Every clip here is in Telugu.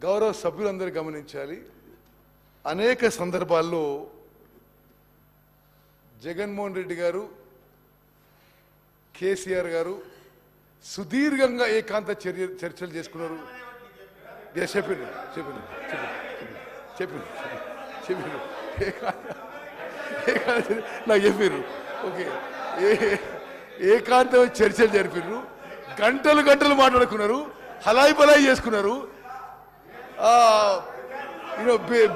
గౌరవ సభ్యులందరూ గమనించాలి. అనేక సందర్భాల్లో జగన్మోహన్ రెడ్డి గారు, కేసీఆర్ గారు సుదీర్ఘంగా ఏకాంత చర్చలు చేసుకున్నారు. చెప్పిండు నాకు చెప్పారు. ఓకే, ఏకాంత చర్చలు జరిపారు. గంటలు గంటలు మాట్లాడుకున్నారు, హలాయి బలాయి చేసుకున్నారు,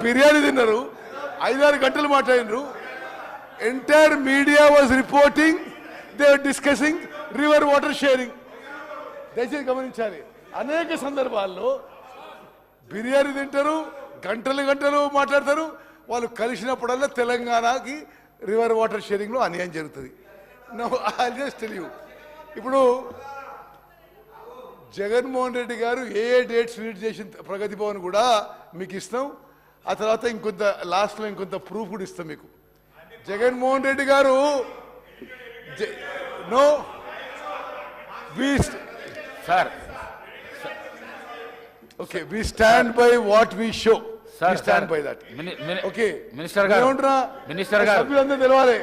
బిర్యానీ తిన్నారు, 5-6 గంటలు మాట్లాడినారు. Entire media was reporting, they are discussing river water sharing. దయచేసి గమనించాలి. అనేక సందర్భాల్లో బిర్యానీ తింటారు, గంటలు గంటలు మాట్లాడతారు. వాళ్ళు కలిసినప్పుడల్లా తెలంగాణకి రివర్ వాటర్ షేరింగ్లో అన్యాయం జరుగుతుంది. No I just tell you. ఇప్పుడు జగన్మోహన్ రెడ్డి గారు ఏ డేట్స్ రిలీజ్ చేసిన ప్రగతి భవన్ కూడా మీకు ఇస్తాం. ఆ తర్వాత ఇంకొంత లాస్ట్లో ఇంకొంత ప్రూఫ్ కూడా ఇస్తాం మీకు. జగన్మోహన్ రెడ్డి గారు no sir, okay, we stand by what we show. Stand by that. Okay, minister గారు సభ్యులందరూ తెలవాలి,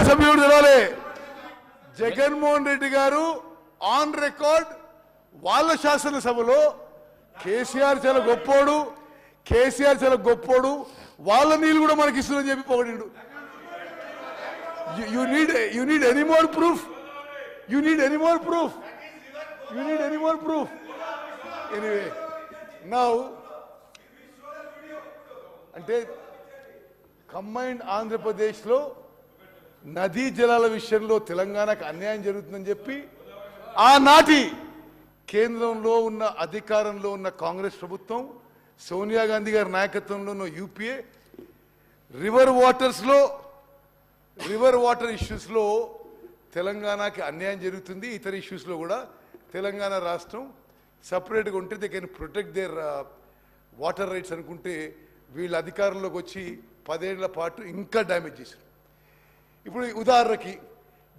సభ్యుడు తెలవాలి. జగన్మోహన్ రెడ్డి గారు ఆన్ రికార్డ్ వాళ్ళ శాసనసభలో కేసీఆర్ చాలా గొప్పోడు, వాళ్ళ నీళ్ళు కూడా మనకి ఇస్తుందని చెప్పి పొగిడిండు. You need any more proof? Anyway, now అంటే కంబైన్డ్ ఆంధ్రప్రదేశ్లో నదీ జలాల విషయంలో తెలంగాణకు అన్యాయం జరుగుతుందని చెప్పి ఆనాటి కేంద్రంలో ఉన్న అధికారంలో ఉన్న కాంగ్రెస్ ప్రభుత్వం, సోనియా గాంధీ గారి నాయకత్వంలో ఉన్న యూపీఏ రివర్ వాటర్ ఇష్యూస్లో తెలంగాణకి అన్యాయం జరుగుతుంది. ఇతర ఇష్యూస్లో కూడా తెలంగాణ రాష్ట్రం సపరేట్గా ఉంటే they can protect there water rides అనుకుంటే వీళ్ళ అధికారంలోకి వచ్చి 10 ఏళ్ల పాటు ఇంకా డ్యామేజ్ చేశారు. ఇప్పుడు ఉదాహరణకి